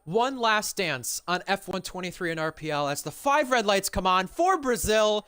One last dance on F123 and RPL as the 5 red lights come on for Brazil.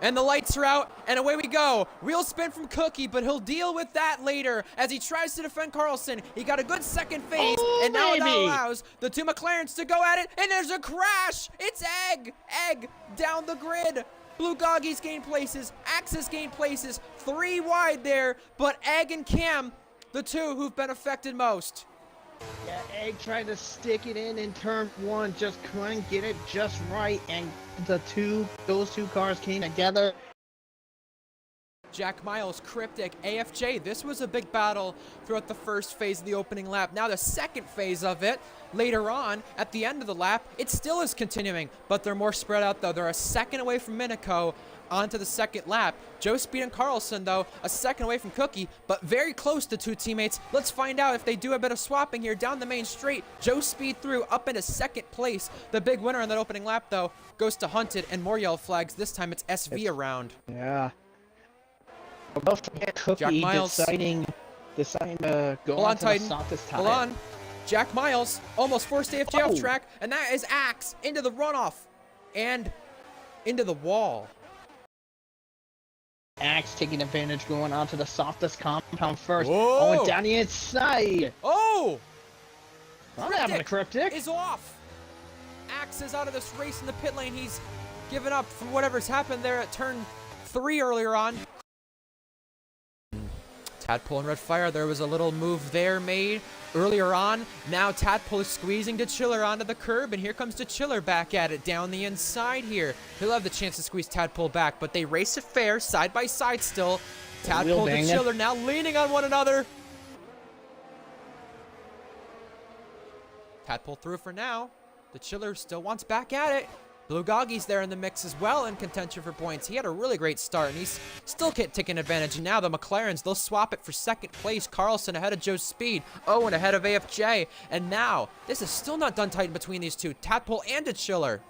And the lights are out, and away we go. Wheel spin from Cookie, but he'll deal with that later as he tries to defend Carlson. He got a good second phase, and now that allows the two McLarens to go at it, and there's a crash. It's Egg down the grid. Blue Goggies gain places, Axis gain places, 3 wide there, but Egg and Cam, the two who've been affected most. Yeah, Egg tried to stick it in turn 1, just couldn't get it just right, and those two cars came together. Jack Miles, Cryptic, AFJ. This was a big battle throughout the first phase of the opening lap. Now the second phase of it, later on, at the end of the lap, it still is continuing, but they're more spread out though. They're a second away from Minico onto the second lap. Joe Speed and Carlson, though, a second away from Cookie, but very close to two teammates. Let's find out if they do a bit of swapping here down the main straight. Joe Speed through up into second place. The big winner on that opening lap, though, goes to Hunted and more yellow flags. This time it's SV around. Yeah. Don't forget Cookie deciding to go on to the softest tire. Hold on. Jack Miles almost forced AFJ off track, and that is Axe into the runoff and into the wall. Axe taking advantage, going onto the softest compound first. Whoa. Oh, down the inside. Oh! What happened to Cryptic? Is off. Axe is out of this race in the pit lane. He's given up from whatever's happened there at turn 3 earlier on. Tadpole and Red Fire, there was a little move there made earlier on. Now Tadpole is squeezing DeChiller onto the curb, and here comes DeChiller back at it down the inside here. He'll have the chance to squeeze Tadpole back, but they race it fair, side by side still. Tadpole and DeChiller now leaning on one another. Tadpole through for now. DeChiller still wants back at it. Blue Goggies there in the mix as well in contention for points. He had a really great start, and he's still taking advantage. And now the McLarens, they'll swap it for second place. Carlson ahead of Joe Speed. Owen ahead of AFJ. And now, this is still not done tight between these two. Tadpole and DeChiller.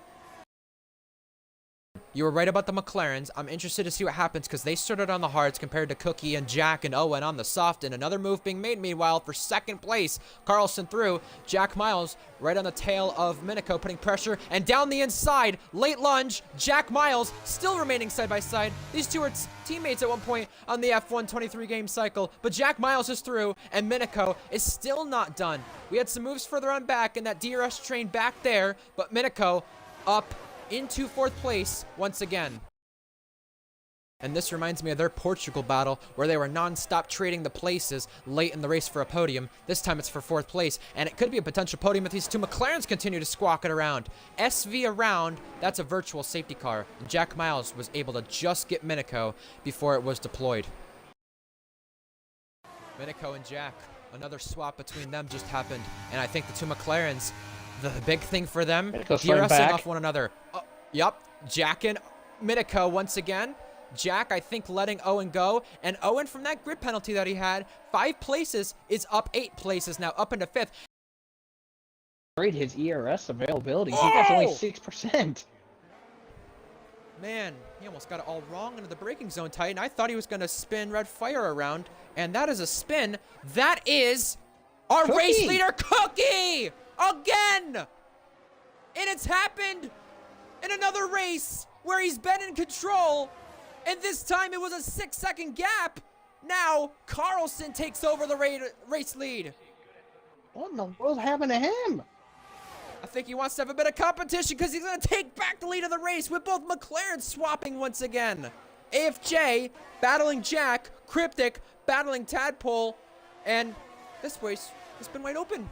You were right about the McLarens. I'm interested to see what happens because they started on the hards compared to Cookie and Jack and Owen on the soft. And another move being made meanwhile for second place. Carlson through. Jack Miles right on the tail of Minico putting pressure. And down the inside, late lunge. Jack Miles still remaining side by side. These two are teammates at one point on the F123 game cycle. But Jack Miles is through and Minico is still not done. We had some moves further on back and that DRS train back there. But Minico up into 4th place once again. And this reminds me of their Portugal battle where they were non-stop trading the places late in the race for a podium. This time it's for 4th place, and it could be a potential podium if these two McLarens continue to squawk it around. SV around, that's a virtual safety car. And Jack Miles was able to just get Minico before it was deployed. Minico and Jack, another swap between them just happened, and I think the two McLarens, the big thing for them, DRSing off one another. Yep, Jack and Minico once again. Jack, I think, letting Owen go. And Owen, from that grid penalty that he had, 5 places, is up 8 places now, up into 5th. Great, his ERS availability. He has only 6%. Man, he almost got it all wrong into the braking zone, Titan. I thought he was going to spin Red Fire around, and that is a spin. That is our race leader, Cookie! Again! And it's happened in another race where he's been in control, and this time it was a 6-second gap. Now Carlson takes over the race lead. What in the world happened to him? I think he wants to have a bit of competition because he's going to take back the lead of the race with both McLarens swapping once again. AFJ battling Jack, Cryptic battling Tadpole, and this race has been wide open.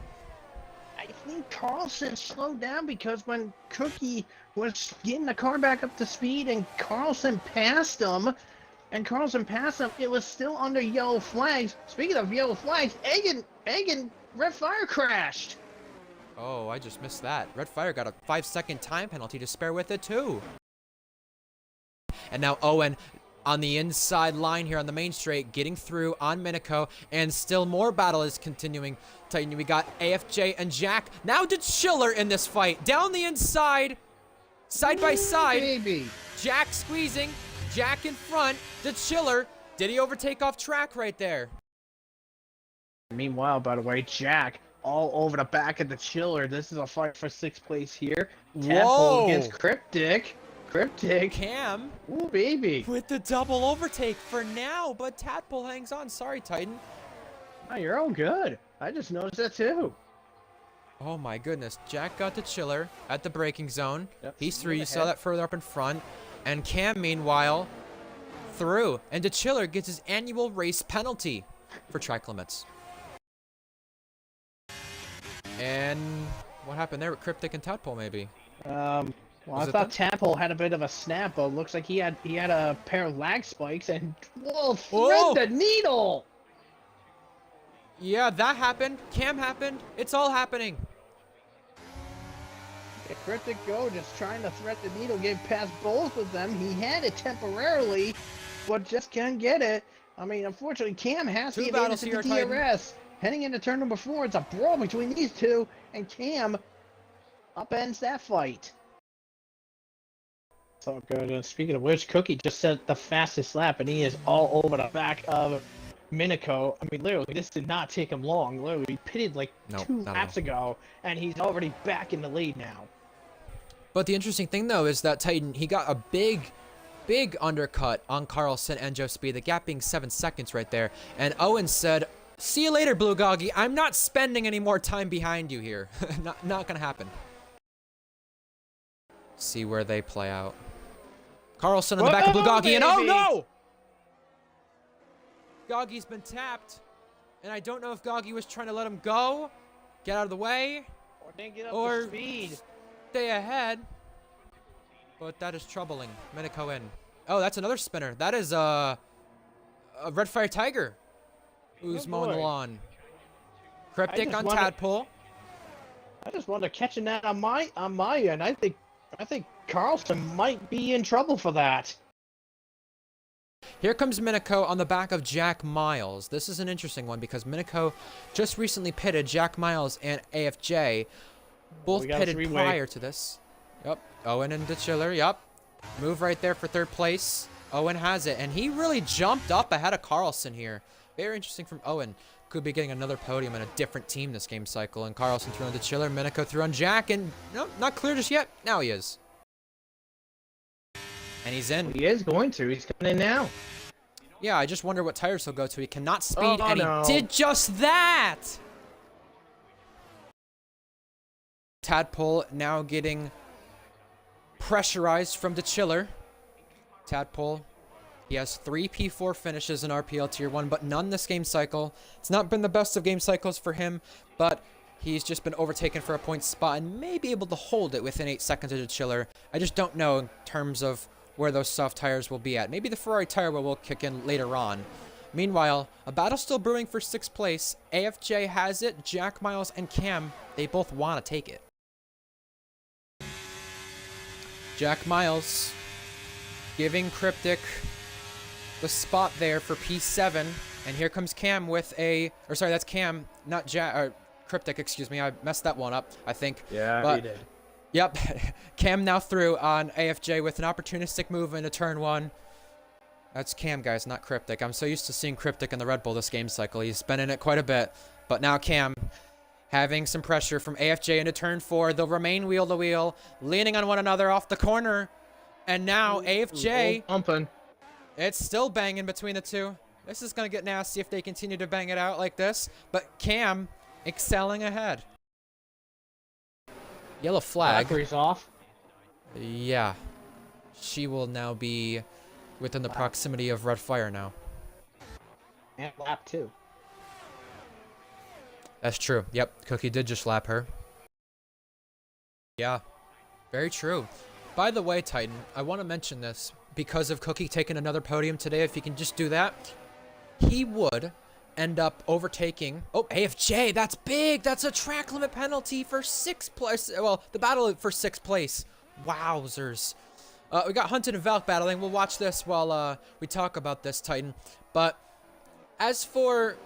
I think Carlson slowed down because when Cookie was getting the car back up to speed and Carlson passed him, it was still under yellow flags. Speaking of yellow flags, Egg and Red Fire crashed. Oh, I just missed that. Red Fire got a 5-second time penalty to spare with it too. And now Owen on the inside line here on the main straight, getting through on Minico, and still more battle is continuing. Titan, we got AFJ and Jack. Now DeChiller in this fight. Down the inside, side by side. Baby. Jack squeezing, Jack in front. DeChiller, did he overtake off track right there? Meanwhile, by the way, Jack all over the back of the chiller. This is a fight for 6th place here. Tadpole Whoa! against Cryptic. Cryptic. Cam Ooh, baby. with the double overtake for now, but Tadpole hangs on. Sorry, Titan. Oh, you're all good. I just noticed that too. Oh my goodness. Jack got the chiller at the braking zone. Yep, He's through. moving You saw ahead. that further up in front. And Cam, meanwhile, through. And the chiller gets his annual race penalty for track limits. And what happened there with Cryptic and Tadpole, maybe? Well, Was I it thought them? Tadpole had a bit of a snap, but looks like he had a pair of lag spikes and whoa, Whoa! thread the needle. Yeah, that happened. Cam happened. It's all happening. Yeah, Cryptic Go just trying to thread the needle, get past both of them. He had it temporarily, but just can't get it. I mean, unfortunately, Cam has Two the battles advantage here, of the Titan. DRS. Heading into turn number 4, it's a brawl between these two, and Cam upends that fight. So good. And speaking of which, Cookie just set the fastest lap, and he is all over the back of Minico. I mean, literally, this did not take him long. Literally, he pitted like Nope, 2 not at laps ago, and he's already back in the lead now. But the interesting thing, though, is that Titan, he got a big undercut on Carlson and Joe Speed, the gap being 7 seconds right there. And Owen said, "See you later, Blue Goggy. I'm not spending any more time behind you here." not gonna happen. See where they play out. Carlson on the back of Blue Goggy, and oh baby! no! Goggy's been tapped. And I don't know if Goggy was trying to let him go, get out of the way, Or didn't get up or to speed. stay ahead. But that is troubling. Minico in. Oh, that's another spinner. That is a Red Fire Tiger who's Oh, mowing the boy. lawn. Cryptic just on wanna- Tadpole. I just wanted catching that on my end. I think Carlson might be in trouble for that. Here comes Minico on the back of Jack Miles. This is an interesting one because Minico just recently pitted Jack Miles and AFJ. Both We got a pitted three-way. prior to this. Yep. Owen and the Chiller. Yep. Move right there for 3rd place. Owen has it. And he really jumped up ahead of Carlson here. Very interesting from Owen. Could be getting another podium in a different team this game cycle. And Carlson threw on the Chiller. Minico threw on Jack. And nope, not clear just yet. Now he is. And he's in. He is going to. He's coming in now. Yeah, I just wonder what tires he'll go to. He cannot speed, Oh, and no. he did just that! Tadpole now getting pressurized from the Chiller. Tadpole, he has 3 P4 finishes in RPL Tier 1, but none this game cycle. It's not been the best of game cycles for him, but he's just been overtaken for a point spot and may be able to hold it within 8 seconds of the Chiller. I just don't know in terms of where those soft tires will be at. Maybe the Ferrari tire will kick in later on. Meanwhile, a battle still brewing for 6th place. AFJ has it. Jack Miles and Cam, they both want to take it. Jack Miles giving Cryptic the spot there for P7. And here comes Cam with a... Or sorry, that's Cam, not Jack... Or Cryptic, excuse me. I messed that one up, I think. Yeah, But he did. Yep, Cam now through on AFJ with an opportunistic move into turn 1. That's Cam, guys, not Cryptic. I'm so used to seeing Cryptic in the Red Bull this game cycle. He's been in it quite a bit. But now Cam having some pressure from AFJ into turn 4. They'll remain wheel to wheel, leaning on one another off the corner. And now AFJ, Pumping. it's still banging between the two. This is going to get nasty if they continue to bang it out like this. But Cam excelling ahead. Yellow flag. Valkyrie's off. Yeah. She will now be within the proximity of red fire now. And lap 2. That's true. Yep, Cookie did just lap her. Yeah, very true. By the way, Titan, I want to mention this because of Cookie taking another podium today. If he can just do that, he would end up overtaking... Oh, AFJ, that's big. That's a track limit penalty for 6th place. Well, the battle for 6th place. Wowzers. We got Hunted and Valk battling. We'll watch this while we talk about this, Titan. But as for...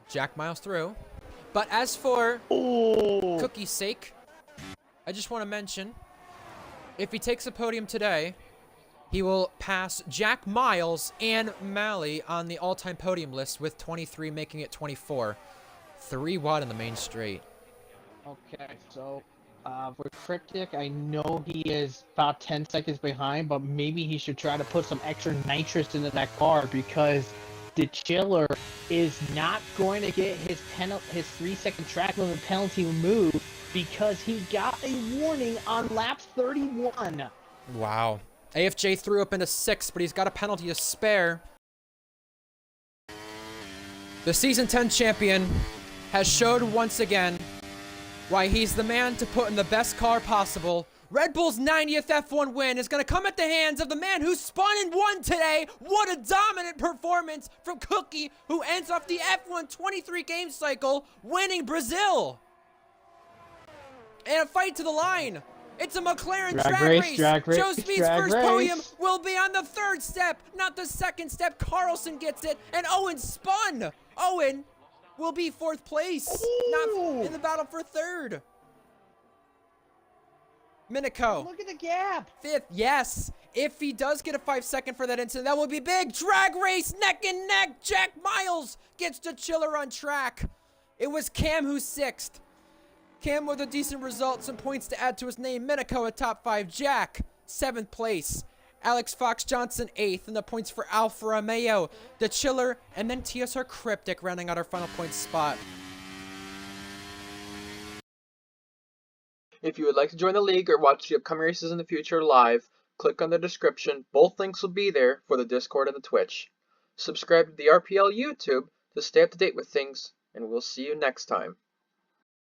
Jack Miles through. But as for Cookie's sake, I just want to mention, if he takes a podium today, he will pass Jack Miles and Mally on the all-time podium list with 23, making it 24. 3 wide in the main straight. Okay, so for Cryptic, I know he is about 10 seconds behind, but maybe he should try to put some extra nitrous into that car because the Chiller is not going to get his 3-second track limit penalty removed because he got a warning on lap 31. Wow. AFJ threw up into 6th, but he's got a penalty to spare. The Season 10 champion has showed once again why he's the man to put in the best car possible. Red Bull's 90th F1 win is going to come at the hands of the man who spun and won today. What a dominant performance from Cookie, who ends off the F1 23 game cycle, winning Brazil. And a fight to the line. It's a McLaren drag race. Joe Speed's first podium will be on the 3rd step, not the 2nd step. Carlson gets it, and Owen spun. Owen will be 4th place, not in the battle for 3rd. Minico. Look at the gap. 5th, yes. If he does get a 5-second for that incident, that will be big. Drag race, neck and neck. Jack Miles gets the Chiller on track. It was Cam who's 6th. Cam with a decent result, some points to add to his name. Minico at top 5. Jack, 7th place. Alex Fox Johnson, 8th. And the points for Alfa Romeo, the Chiller, and then TSR Cryptic rounding out our final points spot. If you would like to join the league or watch the upcoming races in the future live, click on the description. Both links will be there for the Discord and the Twitch. Subscribe to the RPL YouTube to stay up to date with things, and we'll see you next time.